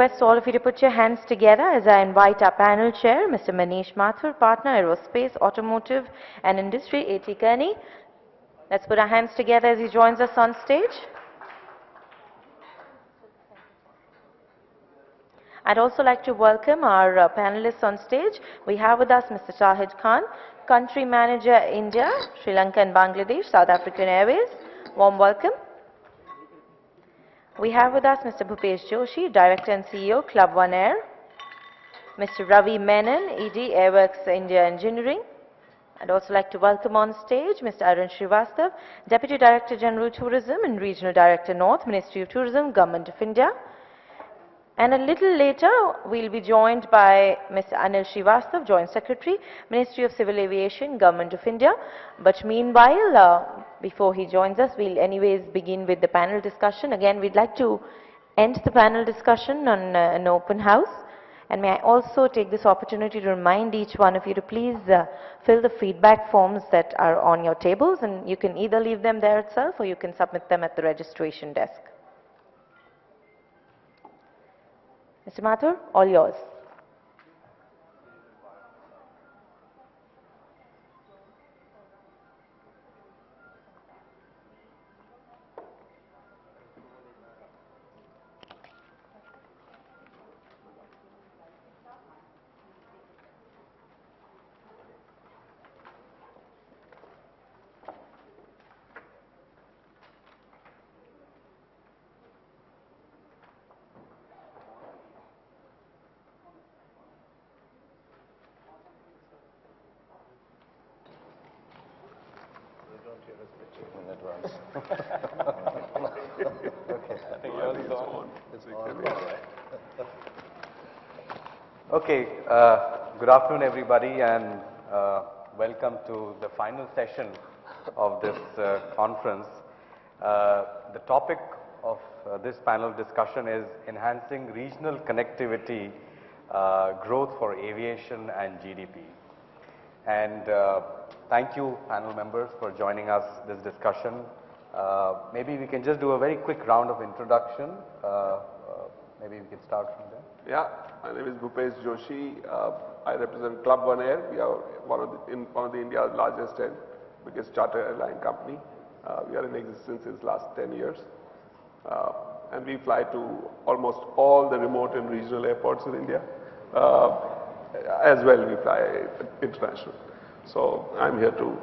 request all of you to put your hands together as I invite our panel chair, Mr. Manish Mathur, Partner, Aerospace, Automotive and Industry, A.T. Kearney. Let's put our hands together as he joins us on stage. I'd also like to welcome our panelists on stage. We have with us Mr. Shahid Khan, Country Manager, India, Sri Lanka and Bangladesh, South African Airways. Warm welcome. We have with us Mr. Bhupesh Joshi, Director and CEO, Club One Air. Mr. Ravi Menon, ED, Airworks India Engineering. I'd also like to welcome on stage Mr. Arun Srivastav, Deputy Director General Tourism and Regional Director North, Ministry of Tourism, Government of India. And a little later, we'll be joined by Mr. Anil Srivastav, Joint Secretary, Ministry of Civil Aviation, Government of India. But meanwhile, before he joins us, we'll anyways begin with the panel discussion. Again, we'd like to end the panel discussion on an open house. And may I also take this opportunity to remind each one of you to please fill the feedback forms that are on your tables. And you can either leave them there itself or you can submit them at the registration desk. Mr. Mathur, all yours. Okay, good afternoon everybody and welcome to the final session of this conference. The topic of this panel discussion is enhancing regional connectivity, growth for aviation and GDP. And thank you panel members for joining us this discussion. Maybe we can just do a very quick round of introduction. Maybe we can start from there. Yeah, my name is Bhupesh Joshi. I represent Club One Air. We are one of the India's largest and biggest charter airline company. We are in existence since last 10 years. And we fly to almost all the remote and regional airports in India. As well, we fly international. So I'm here to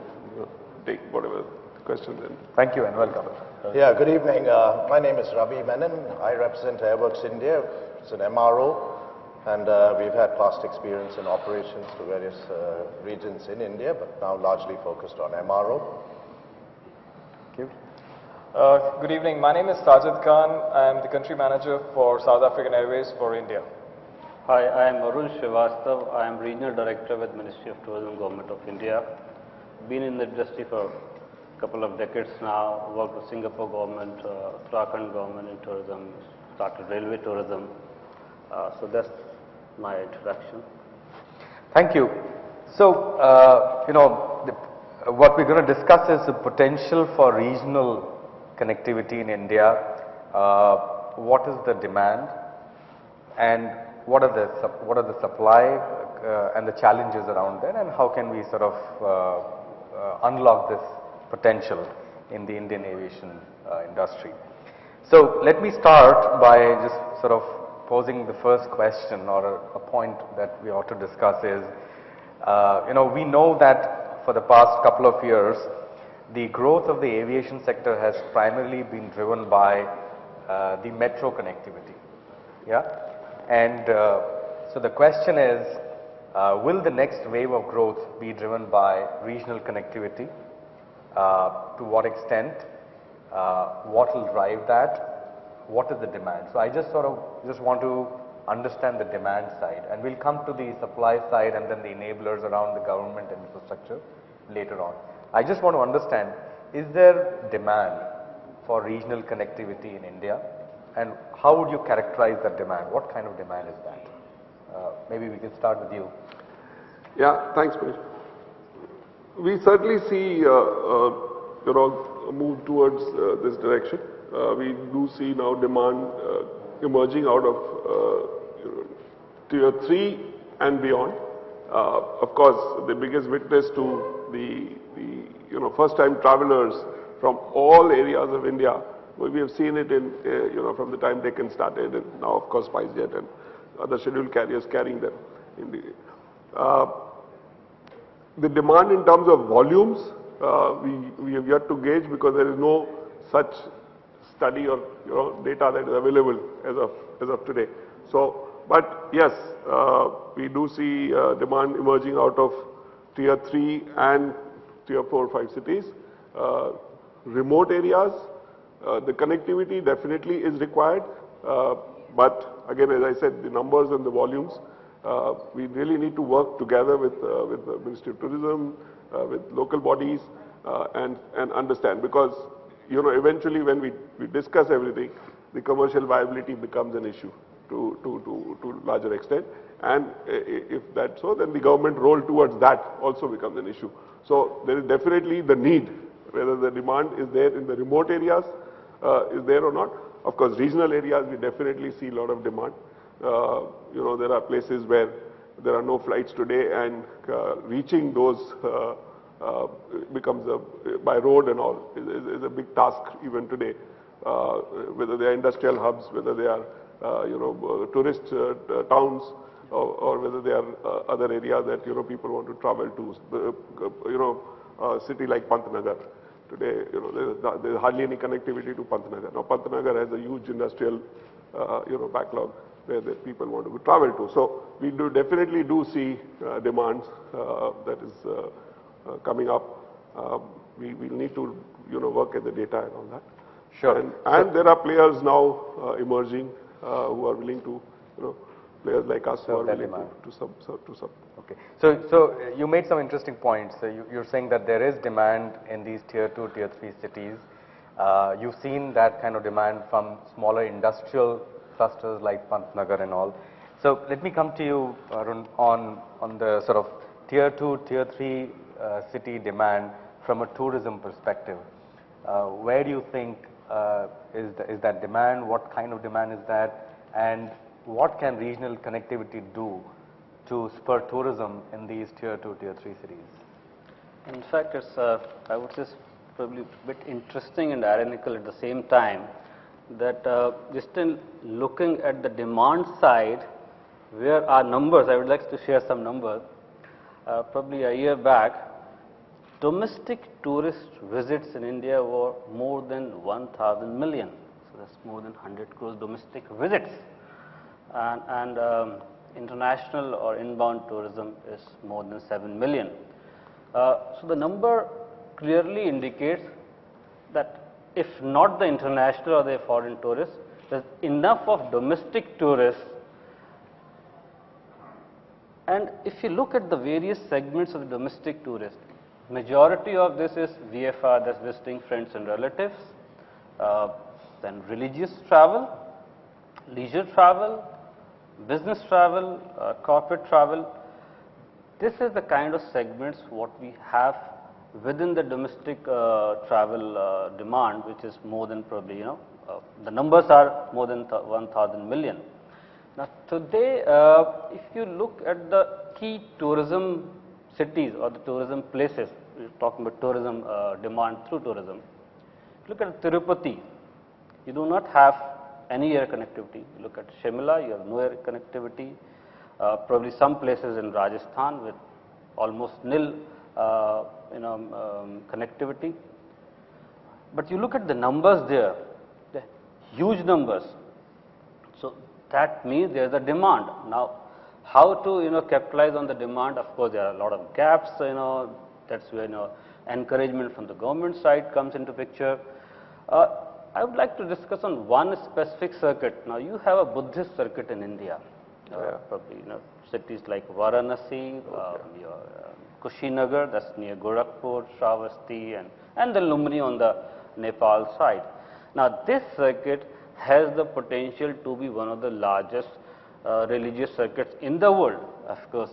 take whatever questions in. Thank you and welcome. Yeah, good evening. My name is Ravi Menon. I represent Airworks India. It's an MRO, and we've had past experience in operations to various regions in India, but now largely focused on MRO. Thank you. Good evening. My name is Sajid Khan. I am the Country Manager for South African Airways for India. Hi, I am Arun Srivastav. I am Regional Director with Ministry of Tourism, Government of India. Been in the industry for a couple of decades now, worked with Singapore government, Uttarakhand government in tourism, started railway tourism. So that's my introduction. Thank you. So, what we're going to discuss is the potential for regional connectivity in India. What is the demand and what are the supply and the challenges around that, and how can we sort of unlock this potential in the Indian aviation industry. So let me start by just sort of posing the first question or a point that we ought to discuss is, we know that for the past couple of years, the growth of the aviation sector has primarily been driven by the metro connectivity. Yeah, and so the question is, will the next wave of growth be driven by regional connectivity? To what extent? What will drive that? What is the demand? So I just want to understand the demand side, and we'll come to the supply side and then the enablers around the government and infrastructure later on. I just want to understand, is there demand for regional connectivity in India, and how would you characterize that demand? What kind of demand is that? Maybe we can start with you. Yeah, thanks, Manish. We certainly see a move towards this direction. We do see now demand emerging out of Tier 3 and beyond. Of course, the biggest witness to the first-time travelers from all areas of India. We have seen it in, from the time Deccan started, and now, of course, SpiceJet and other scheduled carriers carrying them. The demand in terms of volumes, we have yet to gauge because there is no such study or data that is available as of today. So, but yes, we do see demand emerging out of Tier 3 and Tier 4, 5 cities. Remote areas, the connectivity definitely is required, but again, as I said, the numbers and the volumes, we really need to work together with the Ministry of Tourism, with local bodies, and understand, because eventually when we discuss everything, the commercial viability becomes an issue to larger extent, and if that's so, then the government role towards that also becomes an issue. So there is definitely the need, whether the demand is there in the remote areas, is there or not. Of course, regional areas, we definitely see a lot of demand. There are places where there are no flights today, and reaching those becomes by road and all is a big task even today. Whether they are industrial hubs, whether they are tourist towns, or whether they are other areas that people want to travel to. A city like Pantnagar. Today, there's hardly any connectivity to Pantnagar. Now, Pantnagar has a huge industrial, backlog where the people want to travel to. So, we definitely see demands that is coming up. We will need to, work at the data and all that. Sure. And there are players now emerging who are willing to, players like us who are willing to sub. Okay. So you made some interesting points. So you're saying that there is demand in these Tier 2, Tier 3 cities. You've seen that kind of demand from smaller industrial clusters like Pantnagar and all. So let me come to you, Arun, on the sort of Tier 2, Tier 3 city demand from a tourism perspective. Where do you think is that demand? What kind of demand is that? And what can regional connectivity do to spur tourism in these Tier 2, Tier 3 cities? In fact, it's, I would say, probably a bit interesting and ironical at the same time that just in looking at the demand side, where our numbers, I would like to share some numbers. Probably a year back, domestic tourist visits in India were more than 1,000 million. So that's more than 100 crores domestic visits. And international or inbound tourism is more than 7 million. So the number clearly indicates that if not the international or the foreign tourists, there's enough of domestic tourists. And if you look at the various segments of the domestic tourists, majority of this is VFR, that's visiting friends and relatives, then religious travel, leisure travel, business travel, corporate travel. This is the kind of segments what we have within the domestic travel demand, which is more than probably, the numbers are more than 1,000 million. Now today, if you look at the key tourism cities or the tourism places, we're talking about tourism demand through tourism. Look at Tirupati, you do not have any air connectivity. You look at Shimla, you have no air connectivity. Probably some places in Rajasthan with almost nil, connectivity. But you look at the numbers there, the huge numbers. So that means there is a demand. Now, how to capitalize on the demand? Of course, there are a lot of gaps. That's where encouragement from the government side comes into picture. I would like to discuss on one specific circuit. Now, you have a Buddhist circuit in India. Probably cities like Varanasi, your Kushinagar, that's near Gorakhpur, Shravasti, and the Lumni on the Nepal side. Now, this circuit has the potential to be one of the largest religious circuits in the world, of course,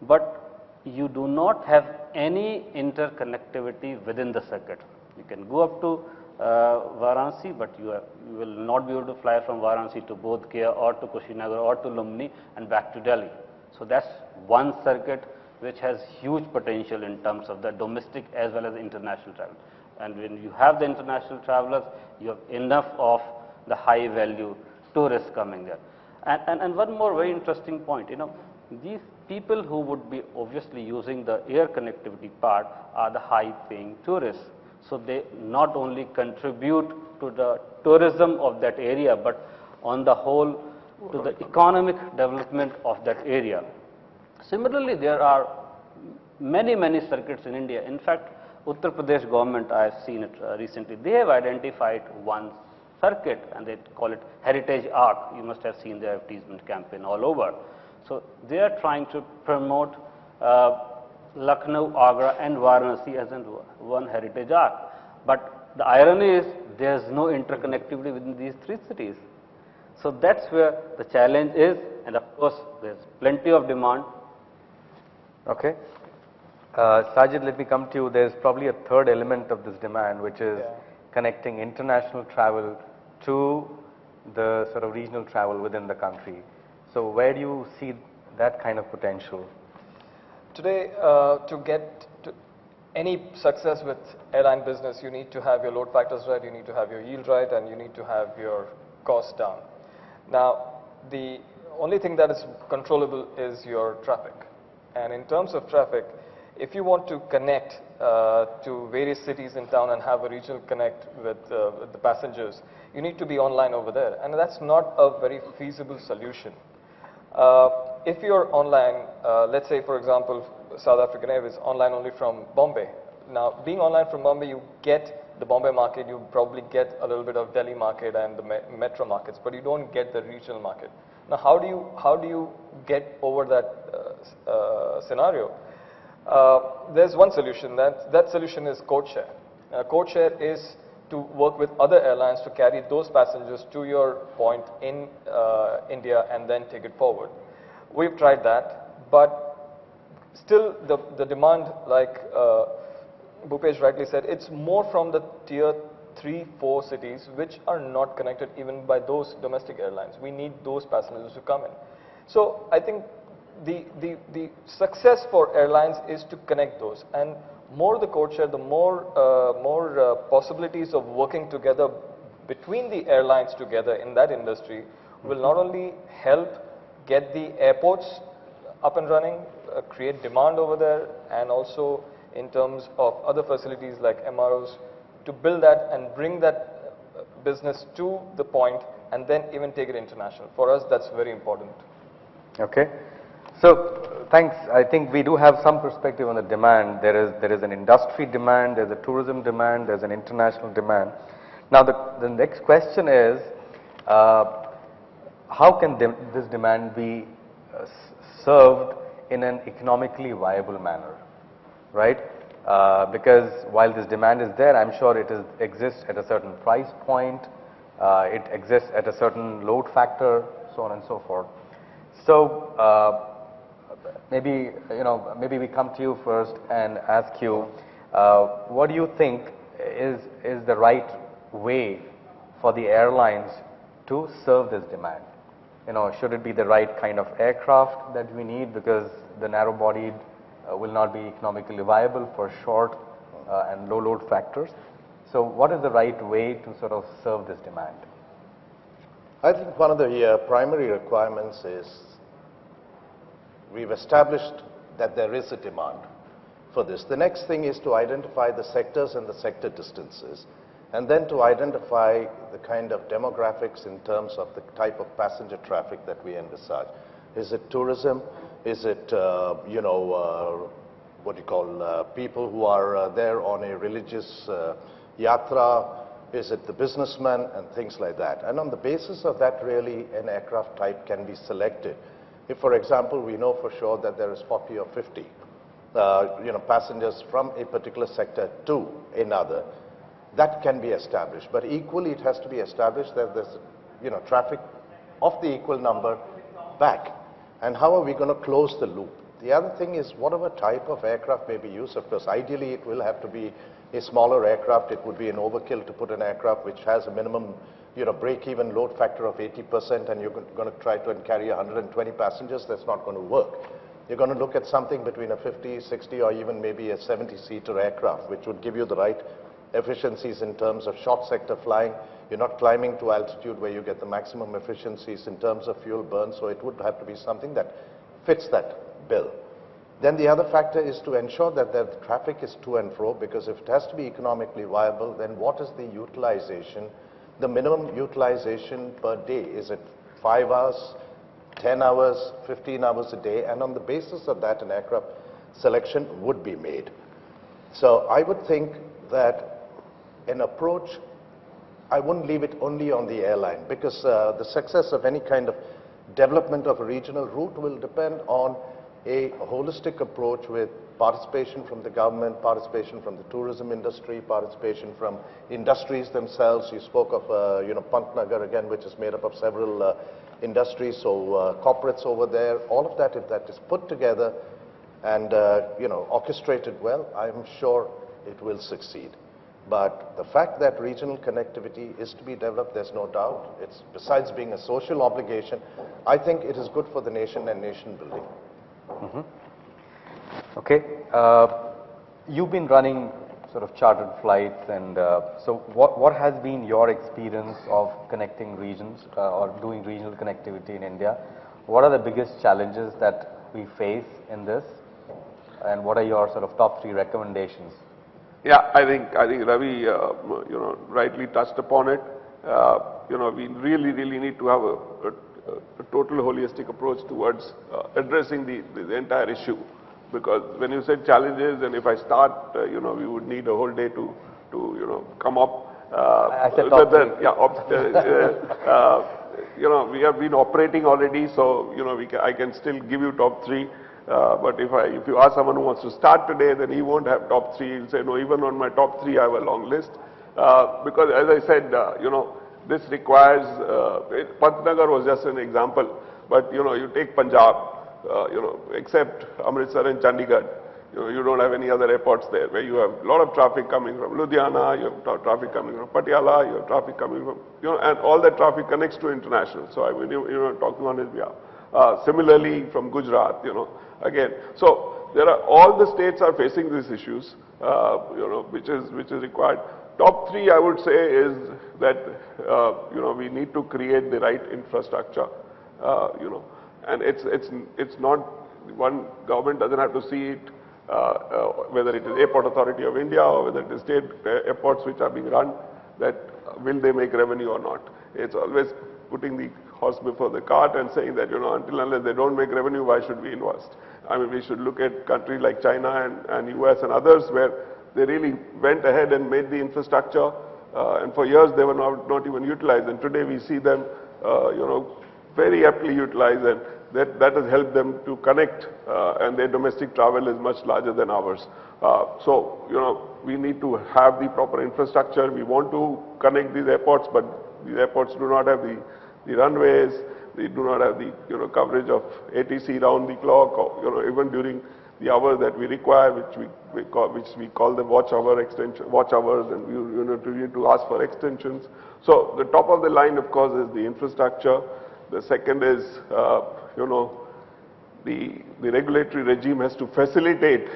but you do not have any interconnectivity within the circuit. You can go up to Varanasi, but you will not be able to fly from Varanasi to Bodh Gaya or to Kushinagar or to Lumni and back to Delhi. So that's one circuit which has huge potential in terms of the domestic as well as international travel. And when you have the international travelers, you have enough of the high value tourists coming there. And one more very interesting point, these people who would be obviously using the air connectivity part are the high paying tourists. So they not only contribute to the tourism of that area, but on the whole to the economic development of that area. Similarly, there are many circuits in India. In fact, Uttar Pradesh government, I have seen it recently, they have identified one circuit and they call it Heritage Arc. You must have seen their advertisement campaign all over. So they are trying to promote Lucknow, Agra and Varanasi as in one Heritage Arc. But the irony is there is no interconnectivity within these three cities. So that's where the challenge is, and of course there's plenty of demand. Okay. Sajid, let me come to you. There's probably a third element of this demand, which is connecting international travel to the sort of regional travel within the country. So where do you see that kind of potential? Today, to get to any success with airline business, you need to have your load factors right, you need to have your yield right, and you need to have your costs down. Now, the only thing that is controllable is your traffic. And in terms of traffic, if you want to connect to various cities in town and have a regional connect with the passengers, you need to be online over there. And that's not a very feasible solution. If you're online, let's say for example, South African Airways online only from Bombay. Now, being online from Bombay, you get the Bombay market, you probably get a little bit of Delhi market and the metro markets, but you don't get the regional market. Now, how do you get over that scenario? There's one solution. That solution is codeshare. Codeshare is to work with other airlines to carry those passengers to your point in India and then take it forward. We've tried that, but still the demand, like Bhupesh rightly said, it's more from the tier 3, 4 cities which are not connected even by those domestic airlines. We need those passengers to come in. So I think the success for airlines is to connect those, and more the codeshare, the more possibilities of working together between the airlines together in that industry will not only help get the airports up and running, create demand over there, and also in terms of other facilities like MROs, to build that and bring that business to the point and then even take it international. For us, that's very important. Okay. So thanks. I think we do have some perspective on the demand. There is an industry demand, there's a tourism demand, there's an international demand. Now the next question is, how can this demand be served in an economically viable manner, right? Because while this demand is there, I'm sure it exists at a certain price point, it exists at a certain load factor, so on and so forth. So maybe we come to you first and ask you, what do you think is the right way for the airlines to serve this demand? Should it be the right kind of aircraft that we need, because the narrow-bodied will not be economically viable for short and low load factors? So what is the right way to sort of serve this demand? I think one of the primary requirements is we've established that there is a demand for this. The next thing is to identify the sectors and the sector distances, and then to identify the kind of demographics in terms of the type of passenger traffic that we envisage. Is it tourism? Is it, what you call people who are there on a religious yatra? Is it the businessman and things like that? And on the basis of that, really, an aircraft type can be selected. If, for example, we know for sure that there is 40 or 50, passengers from a particular sector to another, that can be established. But equally, it has to be established that there's, traffic of the equal number back. And how are we going to close the loop? The other thing is whatever type of aircraft may be used. Of course, ideally, it will have to be a smaller aircraft, it would be an overkill to put an aircraft which has a minimum break-even load factor of 80%, and you're going to try to carry 120 passengers. That's not going to work. You're going to look at something between a 50, 60, or even maybe a 70-seater aircraft, which would give you the right efficiencies in terms of short sector flying. You're not climbing to altitude where you get the maximum efficiencies in terms of fuel burn, so it would have to be something that fits that bill. Then the other factor is to ensure that the traffic is to and fro, because if it has to be economically viable, then what is the utilization, the minimum utilization per day? Is it 5 hours, 10 hours, 15 hours a day? And on the basis of that, an aircraft selection would be made. So I would think that an approach, I wouldn't leave it only on the airline, because the success of any kind of development of a regional route will depend on a holistic approach with participation from the government, participation from the tourism industry, participation from industries themselves. You spoke of, Pantnagar again, which is made up of several industries, so corporates over there. All of that, if that is put together and, orchestrated well, I'm sure it will succeed. But the fact that regional connectivity is to be developed, there's no doubt. It's, besides being a social obligation, I think it is good for the nation and nation building. Okay. You've been running sort of chartered flights, and so what has been your experience of connecting regions or doing regional connectivity in India? What are the biggest challenges that we face in this, and what are your sort of top 3 recommendations? Yeah, I think Ravi, rightly touched upon it. We really need to have a total holistic approach towards addressing the entire issue. Because when you said challenges, and if I start, we would need a whole day to come up. I said top 3. We have been operating already, so I can still give you top 3. But if you ask someone who wants to start today, then he won't have top 3. He'll say, no, even on my top 3, I have a long list. Because as I said, this requires, Pantnagar was just an example, but you take Punjab, except Amritsar and Chandigarh, you don't have any other airports there, where you have a lot of traffic coming from Ludhiana, you have traffic coming from Patiala, you have traffic coming from, and all that traffic connects to international. So I mean, talking on his behalf. Similarly from Gujarat, again. So there are, all the states are facing these issues, which is required. Top 3, I would say, is that, we need to create the right infrastructure, and it's not, one government doesn't have to see it, whether it is Airport Authority of India or whether it is state airports which are being run, that will they make revenue or not. It's always putting the horse before the cart and saying that, until unless they don't make revenue, why should we invest? I mean, we should look at countries like China and US and others, where they really went ahead and made the infrastructure, and for years they were not even utilized, and today we see them, very aptly utilized, and that has helped them to connect, and their domestic travel is much larger than ours. So, we need to have the proper infrastructure. We want to connect these airports, but these airports do not have the runways, they do not have the coverage of ATC round the clock, or even during the hours that we require, which we call them watch hours, and we need to ask for extensions. So the top of the line, of course, is the infrastructure. The second is, the regulatory regime has to facilitate,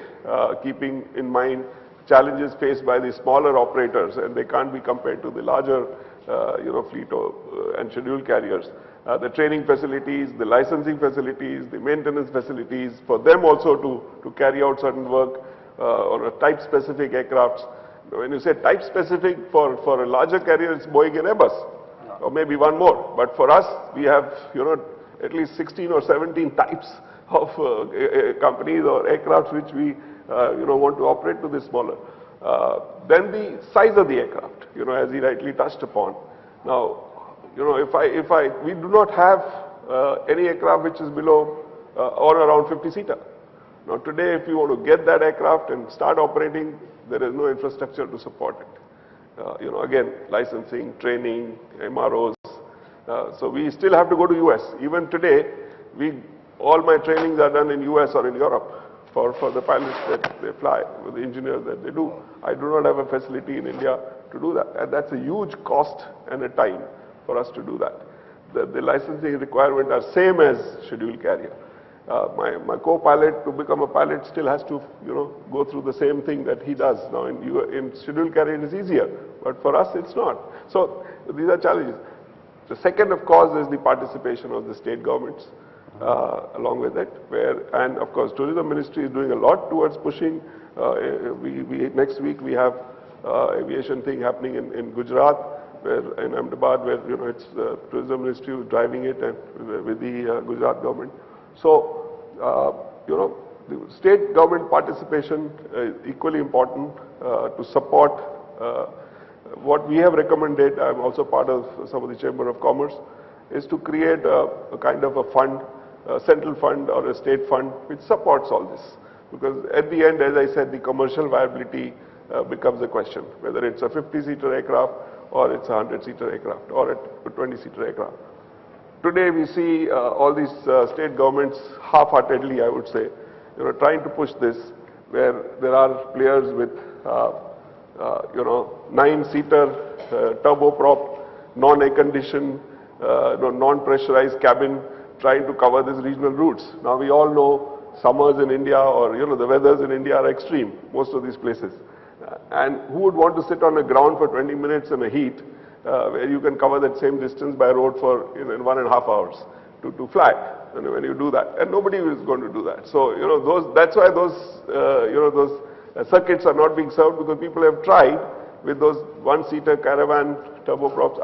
keeping in mind challenges faced by the smaller operators, and they can't be compared to the larger, fleet and scheduled carriers. The training facilities, the licensing facilities, the maintenance facilities, for them also to carry out certain work on a type-specific aircrafts. When you say type-specific, for a larger carrier, it's Boeing and Airbus, or maybe one more. But for us, we have, at least 16 or 17 types of companies or aircrafts which we, want to operate to the smaller. Then the size of the aircraft, as he rightly touched upon. Now, we do not have any aircraft which is below or around 50-seater. Now today, if you want to get that aircraft and start operating, there is no infrastructure to support it. Again, licensing, training, MROs. So we still have to go to US. Even today, all my trainings are done in US or in Europe for the pilots that they fly, for the engineers that they do. I do not have a facility in India to do that, and that's a huge cost and a time for us to do that. The licensing requirements are same as scheduled carrier. My co-pilot, to become a pilot, still has to, go through the same thing that he does. Now, in scheduled carrier, it is easier, but for us, it's not. So, these are challenges. The second, of course, is the participation of the state governments along with it, and of course, Tourism Ministry is doing a lot towards pushing. Next week, we have aviation thing happening in Gujarat, in Ahmedabad, where, it's the Tourism Ministry who's driving it and with the Gujarat government. So, the state government participation is equally important to support what we have recommended. I'm also part of some of the Chamber of Commerce, is to create a kind of a fund, a central fund or a state fund which supports all this. Because at the end, as I said, the commercial viability becomes a question, whether it's a 50-seater aircraft or it's a 100-seater aircraft or a 20-seater aircraft. Today we see all these state governments half-heartedly, I would say, trying to push this, where there are players with, 9-seater turboprop, non-air conditioned, non-pressurized cabin, trying to cover these regional routes. Now we all know summers in India, or the weathers in India are extreme, most of these places. And who would want to sit on the ground for 20 minutes in a heat, where you can cover that same distance by road for in 1.5 hours to fly, when you do that, and nobody is going to do that. So that's why those those circuits are not being served, because people have tried with those 1-seater caravan turboprops.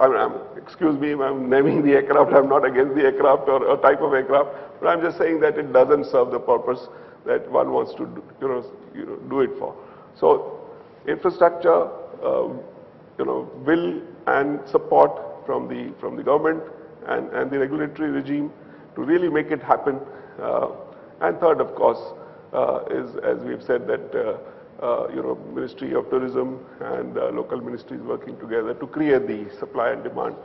Excuse me, I'm naming the aircraft. I'm not against the aircraft or a type of aircraft, but I'm just saying that it doesn't serve the purpose that one wants to do it for. So infrastructure, will and support from the government and the regulatory regime to really make it happen. And third, of course, is, as we've said, that Ministry of Tourism and local ministries working together to create the supply and demand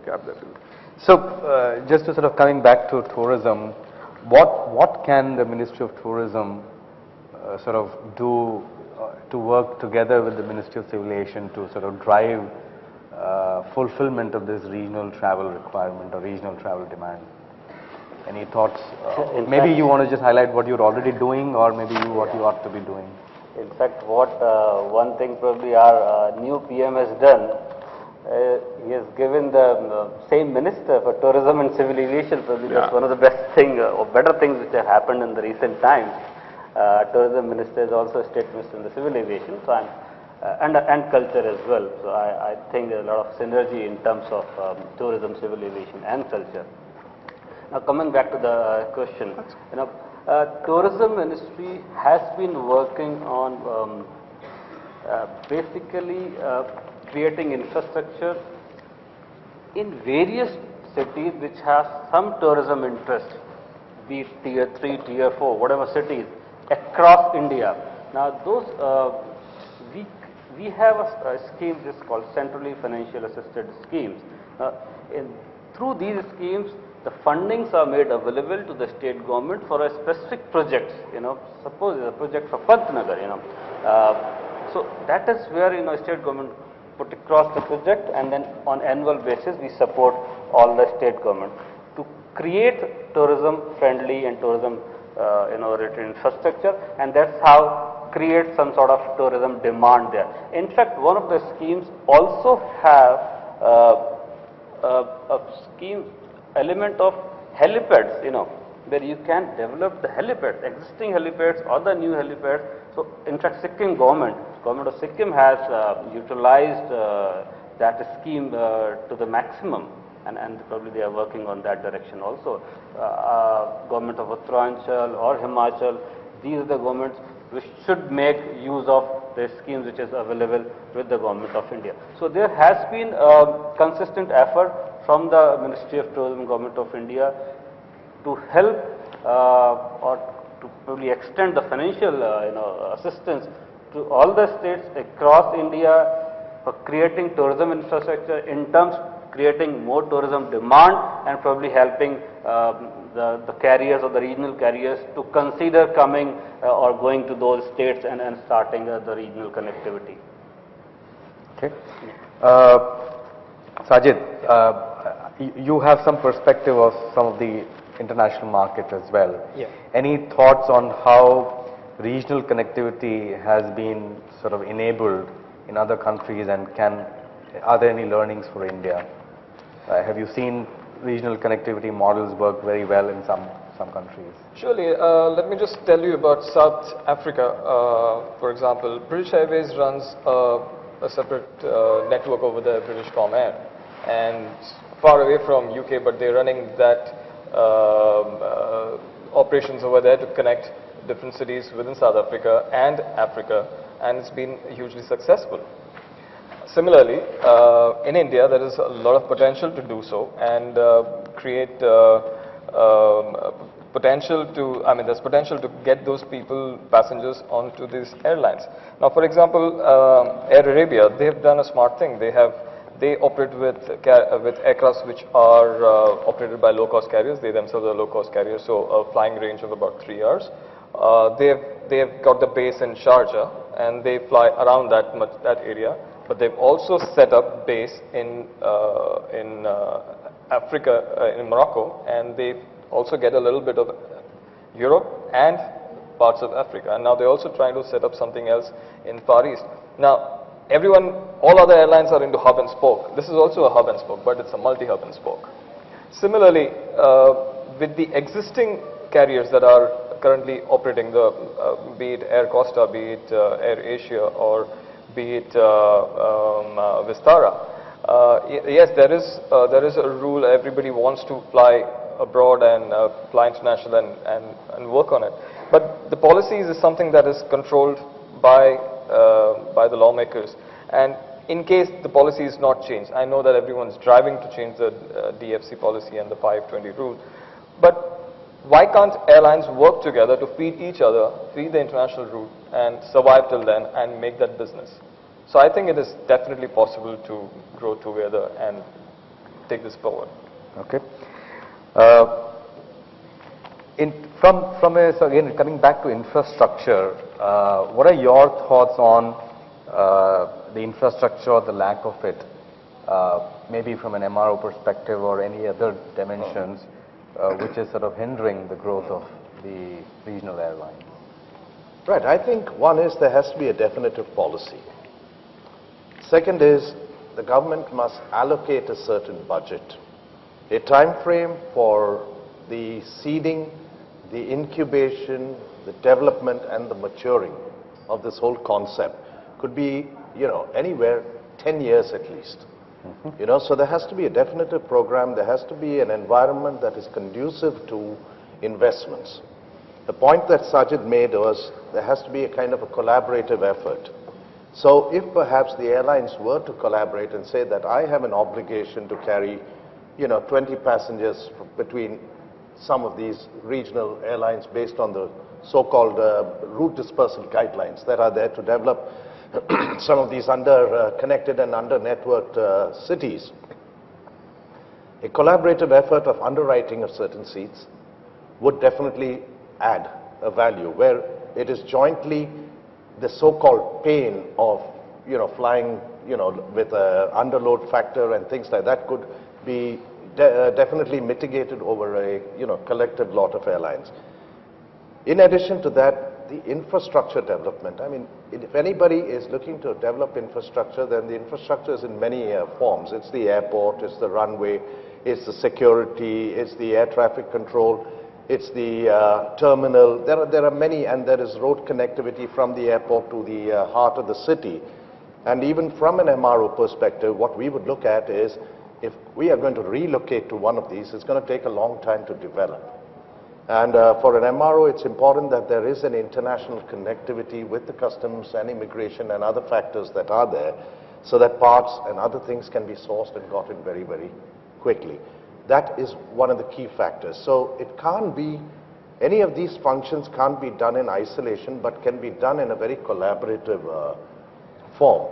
gap that is. So, just to sort of coming back to tourism, what can the Ministry of Tourism sort of do to work together with the Ministry of Civil Aviation to sort of drive fulfillment of this regional travel requirement or regional travel demand? Any thoughts? Maybe you want to just highlight what you're already doing, or maybe what you ought to be doing. In fact, what one thing probably our new PM has done, he has given the same Minister for Tourism and Civil Aviation. Probably that's one of the best thing or better things which have happened in the recent times. Tourism Minister is also a State Minister in the Civil Aviation, so and culture as well. So I think there's a lot of synergy in terms of tourism, civil aviation, and culture. Now coming back to the question, Tourism Ministry has been working on basically creating infrastructure in various cities which have some tourism interest, be it tier 3, tier 4, whatever cities across India. Now those, we have a scheme which is called Centrally Financial Assisted Schemes. Through these schemes, the fundings are made available to the state government for a specific project. Suppose it's a project for Pantnagar. So that is where state government put across the project, and then on annual basis we support all the state government to create tourism friendly and tourism related infrastructure, and that's how create some sort of tourism demand there. In fact, one of the schemes also have a scheme element of helipads, where you can develop the helipads, existing helipads or the new helipads. So in fact, government of Sikkim has utilized that scheme to the maximum, and probably they are working on that direction also. Government of Uttaranchal or Himachal, these are the governments which should make use of the schemes which is available with the Government of India. So there has been a consistent effort from the Ministry of Tourism, Government of India, to help or to probably extend the financial assistance to all the states across India for creating tourism infrastructure in terms creating more tourism demand and probably helping the carriers or the regional carriers to consider coming or going to those states and starting the regional connectivity. Okay. Sajid, you have some perspective of some of the international markets as well. Yeah. Any thoughts on how regional connectivity has been sort of enabled in other countries, and are there any learnings for India? Have you seen regional connectivity models work very well in some countries? Surely, let me just tell you about South Africa. For example, British Airways runs a separate network over there, British Comair, and far away from UK, but they're running that operations over there to connect different cities within South Africa, and it's been hugely successful. Similarly, in India, there is a lot of potential to do so and create potential to, there's potential to get those passengers onto these airlines. Now, for example, Air Arabia, they've done a smart thing. They operate with aircrafts which are operated by low-cost carriers. They themselves are low-cost carriers, so a flying range of about 3 hours. They've got the base in Sharjah, and they fly around that area. But they've also set up base in Africa, in Morocco, and they also get a little bit of Europe and parts of Africa. And now they're also trying to set up something else in Far East. Now, all other airlines are into hub and spoke. This is also a hub and spoke, but it's a multi-hub and spoke. Similarly, with the existing carriers that are currently operating, be it Air Costa, be it Air Asia, or be it Vistara, yes, there is a rule. Everybody wants to fly abroad and fly international and work on it. But the policies is something that is controlled by the lawmakers. And in case the policy is not changed, I know that everyone's driving to change the DFC policy and the 520 rule, but why can't airlines work together to feed each other, feed the international route, and survive till then and make that business? So I think it is definitely possible to grow together and take this forward. Okay. So again, coming back to infrastructure, what are your thoughts on the infrastructure, the lack of it, maybe from an MRO perspective or any other dimensions, which is sort of hindering the growth of the regional airlines? Right. I think one is there has to be a definitive policy. Second is the government must allocate a certain budget. A time frame for the seeding, the incubation, the development, and the maturing of this whole concept could be, anywhere 10 years at least. So there has to be a definitive program. There has to be an environment that is conducive to investments. The point that Sajid made was there has to be a kind of a collaborative effort. So if perhaps the airlines were to collaborate and say that I have an obligation to carry, 20 passengers between some of these regional airlines based on the so-called route dispersal guidelines that are there to develop some of these under-connected and under-networked cities. A collaborative effort of underwriting of certain seats would definitely add a value where it is jointly the so-called pain of, flying, with an underload factor and things like that could be definitely mitigated over a, collective lot of airlines. In addition to that, the infrastructure development. I mean, if anybody is looking to develop infrastructure, then the infrastructure is in many forms. It's the airport, it's the runway, it's the security, it's the air traffic control, it's the terminal. There are many, and there is road connectivity from the airport to the heart of the city. And even from an MRO perspective, what we would look at is if we are going to relocate to one of these, it's going to take a long time to develop. And for an MRO, it's important that there is an international connectivity with the customs and immigration and other factors that are there, so that parts and other things can be sourced and gotten very, very quickly. That is one of the key factors. So it can't be, any of these functions can't be done in isolation, but can be done in a very collaborative form.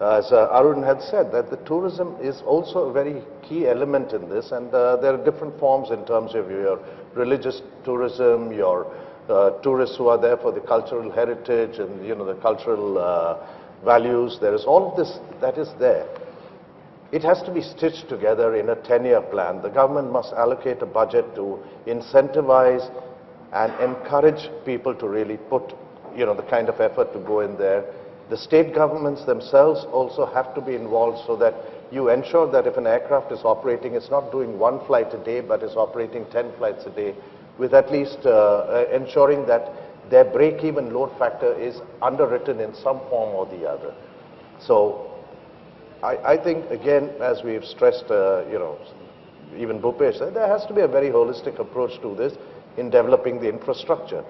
as Arun had said, that the tourism is also a very key element in this, and there are different forms in terms of your religious tourism, your tourists who are there for the cultural heritage and the cultural values. There is all of this that is there. It has to be stitched together in a 10-year plan. The government must allocate a budget to incentivize and encourage people to really put the kind of effort to go in there. The state governments themselves also have to be involved so that you ensure that if an aircraft is operating, it's not doing 1 flight a day, but is operating 10 flights a day, with at least ensuring that their break-even load factor is underwritten in some form or the other. So I think, again, as we've stressed, even Bhupesh said, there has to be a very holistic approach to this in developing the infrastructure.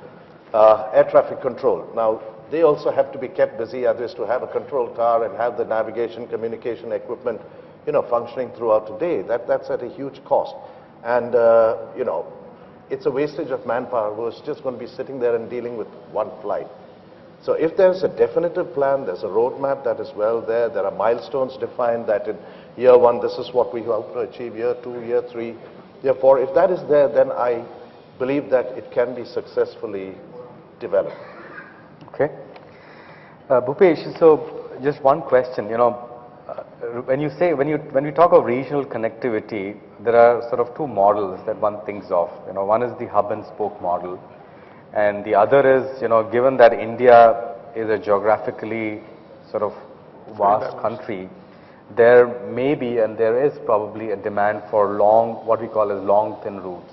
Air traffic control. Now, they also have to be kept busy, others to have a control tower and have the navigation, communication equipment, functioning throughout the day. That's at a huge cost. And, it's a wastage of manpower who is just going to be sitting there and dealing with 1 flight. So if there's a definitive plan, there's a roadmap that is well there are milestones defined that in year 1, this is what we hope to achieve, year 2, year 3, year 4. If that is there, then I believe that it can be successfully developed. Okay. Bhupesh, so just one question, when we talk of regional connectivity, there are sort of 2 models that one thinks of. One is the hub and spoke model, and the other is, given that India is a geographically sort of vast country, there may be and there is probably a demand for what we call as long thin routes.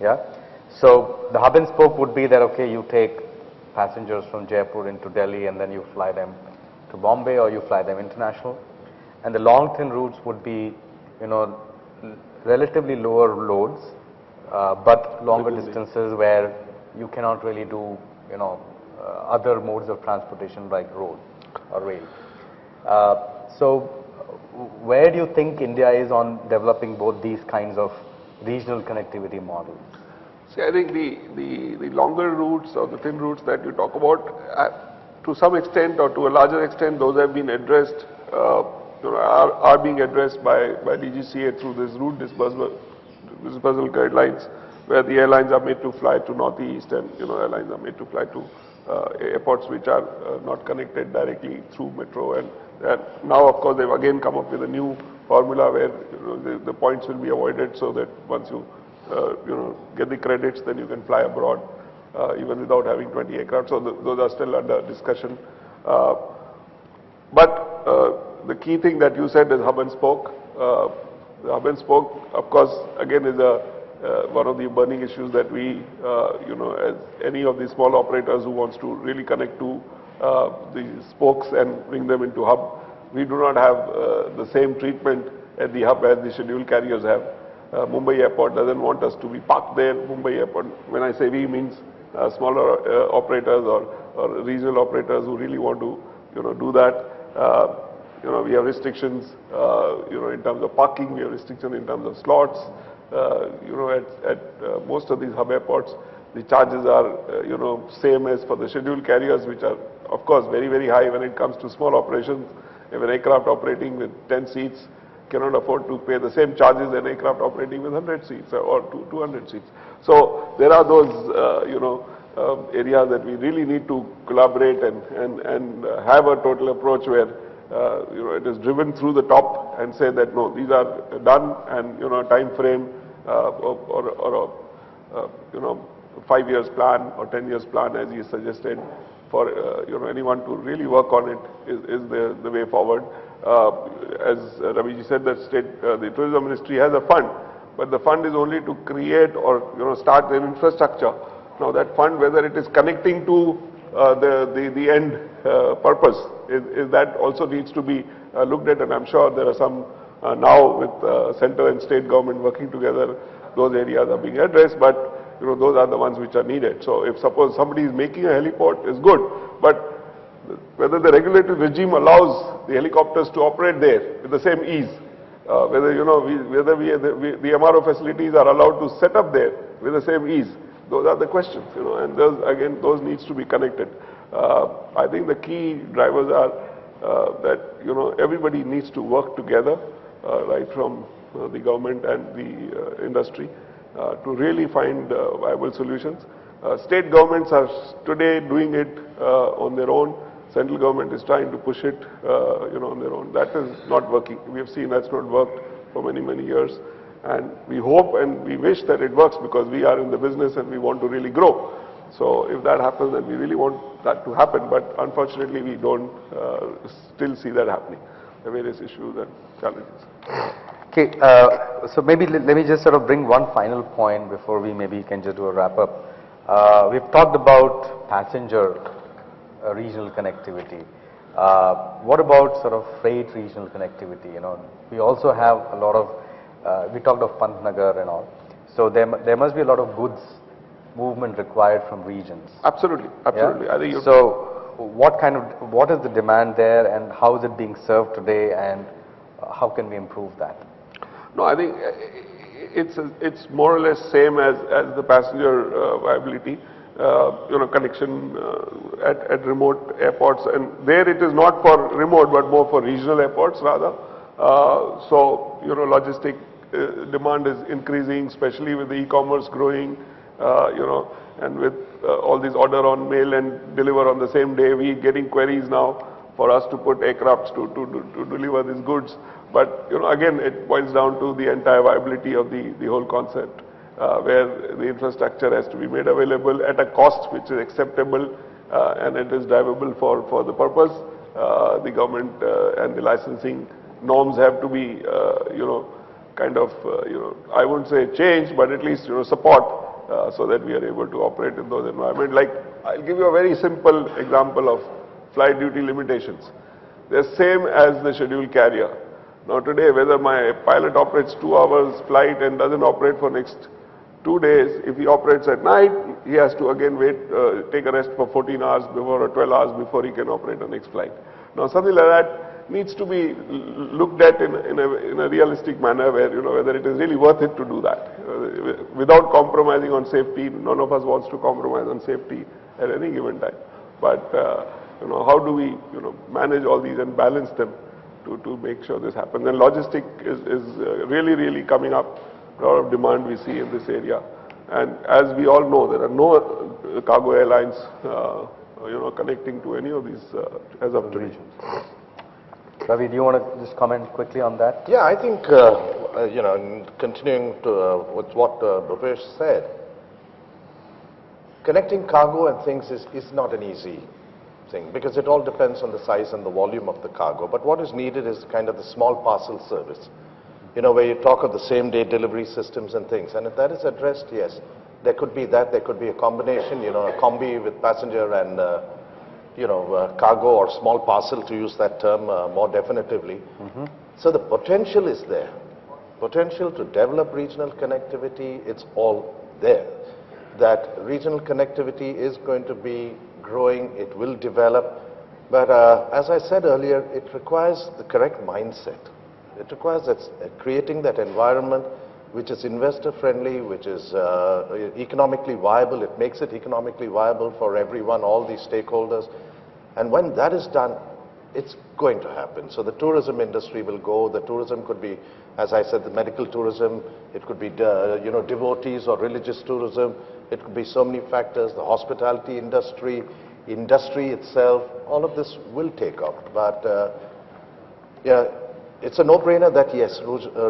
Yeah. So the hub and spoke would be that, okay, you take passengers from Jaipur into Delhi and then you fly them to Bombay or you fly them international. And the long thin routes would be, relatively lower loads, but longer distances where you cannot really do, other modes of transportation like road or rail. So where do you think India is on developing both these kinds of regional connectivity models? See, I think the longer routes or the thin routes that you talk about, to some extent or to a larger extent, those have been addressed, are being addressed by DGCA through this route dispersal guidelines, where the airlines are made to fly to northeast and airlines are made to fly to airports which are not connected directly through metro. And now, of course, they've again come up with a new formula where the points will be avoided, so that once you get the credits, then you can fly abroad even without having 20 aircraft. So those are still under discussion. But the key thing that you said is hub and spoke. The hub and spoke, of course, again is one of the burning issues that we, as any of the small operators who wants to really connect to the spokes and bring them into hub, we do not have the same treatment at the hub as the scheduled carriers have. Mumbai Airport doesn't want us to be parked there. Mumbai Airport, when I say we, means smaller operators or regional operators who really want to, do that. We have restrictions, in terms of parking. We have restrictions in terms of slots. At most of these hub airports, the charges are, same as for the scheduled carriers, which are, of course, very, very high when it comes to small operations. If an aircraft operating with 10 seats cannot afford to pay the same charges as an aircraft operating with 100 seats or 200 seats. So there are those, areas that we really need to collaborate and have a total approach where, it is driven through the top and say that no, these are done, and time frame or 5 years plan or 10 years plan, as you suggested, for anyone to really work on it is the way forward. As Raviji said, that the tourism ministry has a fund, but the fund is only to create or start an infrastructure. Now that fund, whether it is connecting to the end purpose, is that also needs to be looked at, and I'm sure there are some now with central and state government working together, those areas are being addressed, but those are the ones which are needed. So if suppose somebody is making a heliport, is good, but whether the regulatory regime allows the helicopters to operate there with the same ease, whether the MRO facilities are allowed to set up there with the same ease, those are the questions, and those, again, those needs to be connected. I think the key drivers are that, everybody needs to work together, right from the government and the industry, to really find viable solutions. State governments are today doing it on their own. Central government is trying to push it, on their own. That is not working. We have seen that's not worked for many, many years. And we hope and we wish that it works, because we are in the business and we want to really grow. So if that happens, then we really want that to happen. But unfortunately, we don't still see that happening. The various issues and challenges. Okay, so maybe let me just sort of bring one final point before we maybe can just do a wrap up. We've talked about passenger regional connectivity. What about sort of freight regional connectivity? We also have a lot of, we talked of Pantnagar and all. So there must be a lot of goods movement required from regions. Absolutely, absolutely. Yeah? I think so what is the demand there, and how is it being served today, and how can we improve that? No, I think it's more or less same as the passenger viability, connection at remote airports, and there it is not for remote but more for regional airports rather. So logistic demand is increasing, especially with the e-commerce growing, and with all these order on mail and deliver on the same day. We getting queries now for us to put aircrafts to deliver these goods. But again, it boils down to the entire viability of the whole concept, where the infrastructure has to be made available at a cost which is acceptable, and it is drivable for the purpose. The government and the licensing norms have to be, I wouldn't say change, but at least support, so that we are able to operate in those environments. Like, I'll give you a very simple example of flight duty limitations. They're same as the scheduled carrier. Now today, whether my pilot operates 2 hours flight and doesn't operate for next 2 days, if he operates at night, he has to again wait, take a rest for 14 hours before or 12 hours before he can operate the next flight. Now something like that needs to be looked at in a realistic manner, where whether it is really worth it to do that without compromising on safety. None of us wants to compromise on safety at any given time. But how do we manage all these and balance them to make sure this happens? And logistic is really coming up. A lot of demand we see in this area, and as we all know, there are no cargo airlines connecting to any of these as of today. Ravi, do you want to just comment quickly on that? Yeah, I think continuing to with what Bhupesh said, connecting cargo and things is not an easy thing, because it all depends on the size and the volume of the cargo. But what is needed is kind of the small parcel service, where you talk of the same-day delivery systems and things. And if that is addressed, yes, there could be that. There could be a combination, a combi with passenger and, cargo or small parcel, to use that term more definitively. So the potential is there. Potential to develop regional connectivity, it's all there. That regional connectivity is going to be growing, it will develop. But as I said earlier, it requires the correct mindset. It requires creating that environment which is investor friendly, which is economically viable. It makes it economically viable for everyone, all these stakeholders. And when that is done, it's going to happen. So the tourism industry will go. The tourism could be, as I said, the medical tourism. It could be, devotees or religious tourism. It could be so many factors. The hospitality industry itself, all of this will take off. But yeah, it's a no-brainer that yes,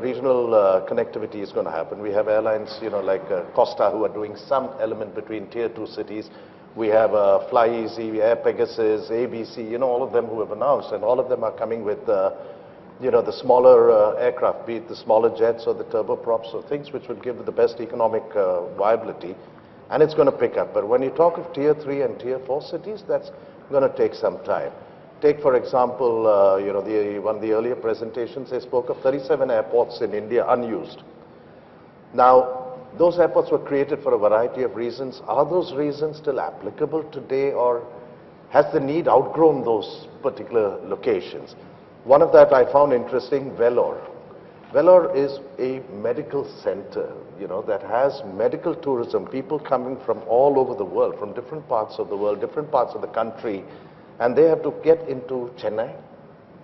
regional connectivity is going to happen. We have airlines, like Costa, who are doing some element between tier 2 cities. We have Fly Easy, Air Pegasus, ABC, all of them who have announced, and all of them are coming with, the smaller aircraft, be it the smaller jets or the turboprops or things which would give the best economic viability, and it's going to pick up. But when you talk of tier 3 and tier 4 cities, that's going to take some time. Take, for example, one of the earlier presentations, they spoke of 37 airports in India unused. Now, those airports were created for a variety of reasons. Are those reasons still applicable today, or has the need outgrown those particular locations? One of that I found interesting, Vellore. Vellore is a medical center, that has medical tourism, people coming from all over the world, from different parts of the world, different parts of the country, and they have to get into Chennai,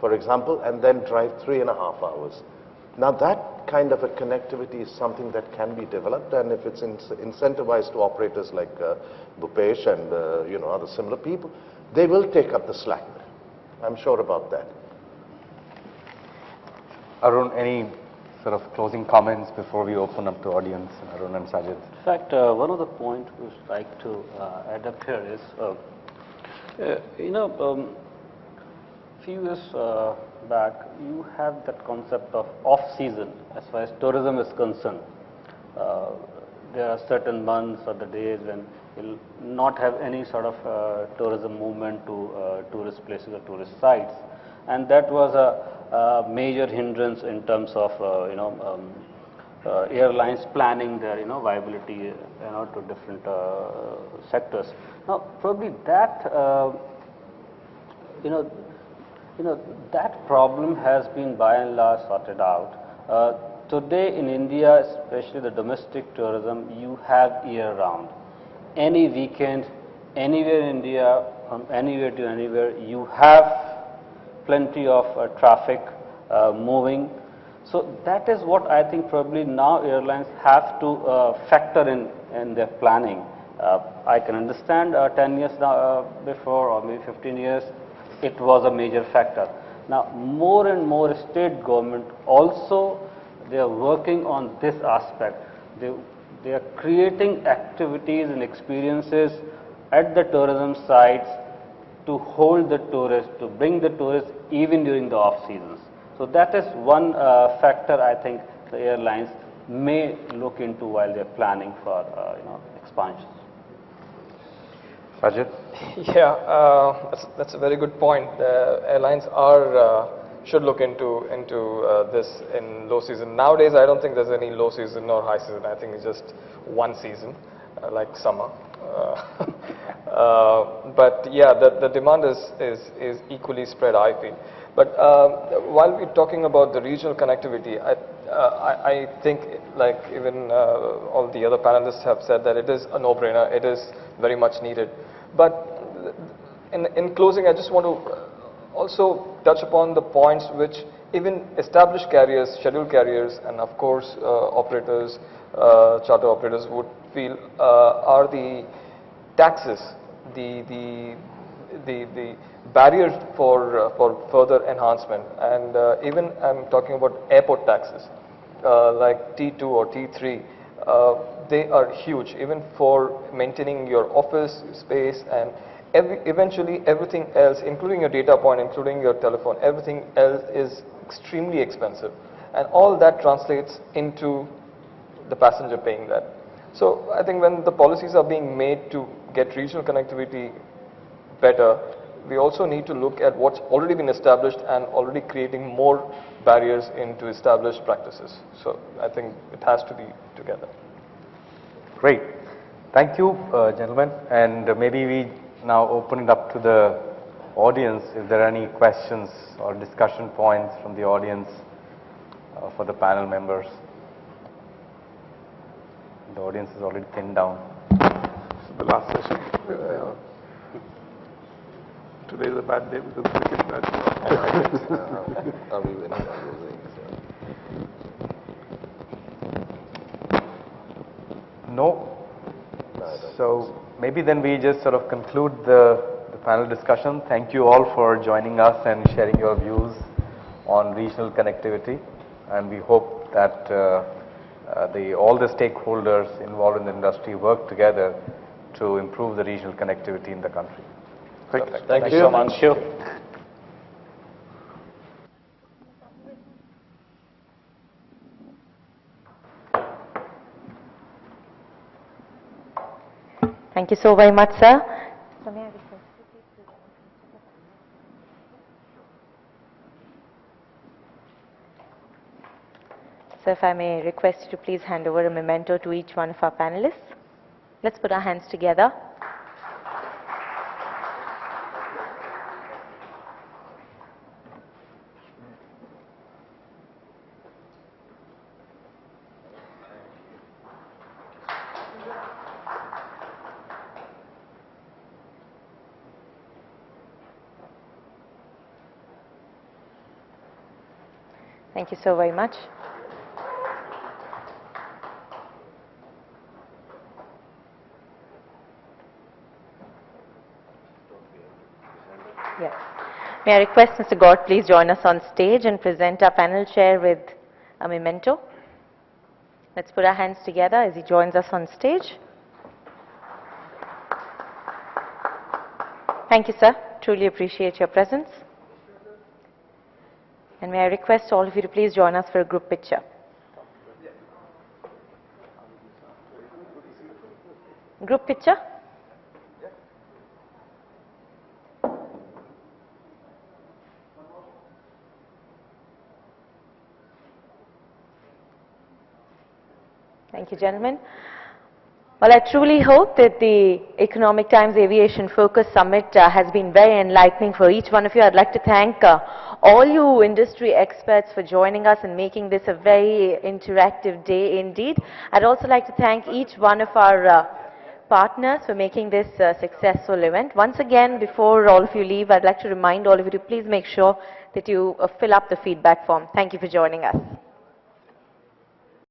for example, and then drive 3.5 hours. Now that kind of a connectivity is something that can be developed, and if it's incentivized to operators like Bhupesh and other similar people, they will take up the slack. I'm sure about that. Arun, any sort of closing comments before we open up to audience, Arun and Sajid? In fact, one of the points we would like to add up here is, few years back, you have that concept of off-season as far as tourism is concerned. There are certain months or the days when you'll not have any sort of tourism movement to tourist places or tourist sites, and that was a major hindrance in terms of airlines planning their viability to different sectors. Now probably that that problem has been by and large sorted out. Today in India, especially the domestic tourism, you have year round. Any weekend, anywhere in India, from anywhere to anywhere, you have plenty of traffic moving. So that is what I think probably now airlines have to factor in their planning. I can understand 10 years before, or maybe 15 years, it was a major factor. Now more and more state government also, they are working on this aspect. They are creating activities and experiences at the tourism sites to hold the tourists, to bring the tourists even during the off seasons. So that is one factor I think the airlines may look into while they are planning for expansions. Sajid? Yeah, that's a very good point. Airlines should look into this in low season. Nowadays, I don't think there's any low season or high season. I think it's just one season, like summer. But yeah, the demand is equally spread, I feel. But while we're talking about the regional connectivity, I think, like even all the other panelists have said, that it is a no-brainer. It is very much needed. But in closing, I just want to also touch upon the points which even established carriers, scheduled carriers, and of course operators, charter operators would feel are the taxes, the barriers for further enhancement. And even I'm talking about airport taxes like T2 or T3. They are huge, even for maintaining your office space, and eventually everything else, including your data point, including your telephone, everything else is extremely expensive, and all that translates into the passenger paying that. So I think when the policies are being made to get regional connectivity better, we also need to look at what's already been established and already creating more barriers into established practices. So I think it has to be together. Great. Thank you, gentlemen. And maybe we now open it up to the audience if there are any questions or discussion points from the audience for the panel members. The audience is already thinned down. So the last session. Today is a bad day because cricket match. Are we winning or losing? No. So maybe then we just sort of conclude the panel discussion. Thank you all for joining us and sharing your views on regional connectivity, and we hope that all the stakeholders involved in the industry work together to improve the regional connectivity in the country. Great. Thank you so much. Thank you. Thank you so very much, sir. So if I may request you to please hand over a memento to each one of our panelists. Let's put our hands together. Thank you so very much. Yes. May I request Mr. Gort please join us on stage and present our panel chair with a memento. Let's put our hands together as he joins us on stage. Thank you, sir. Truly appreciate your presence. And may I request all of you to please join us for a group picture. Group picture. Thank you, gentlemen. Well, I truly hope that the Economic Times Aviation Focus Summit has been very enlightening for each one of you. I'd like to thank all you industry experts for joining us and making this a very interactive day indeed. I'd also like to thank each one of our partners for making this a successful event. Once again, before all of you leave, I'd like to remind all of you to please make sure that you fill up the feedback form. Thank you for joining us.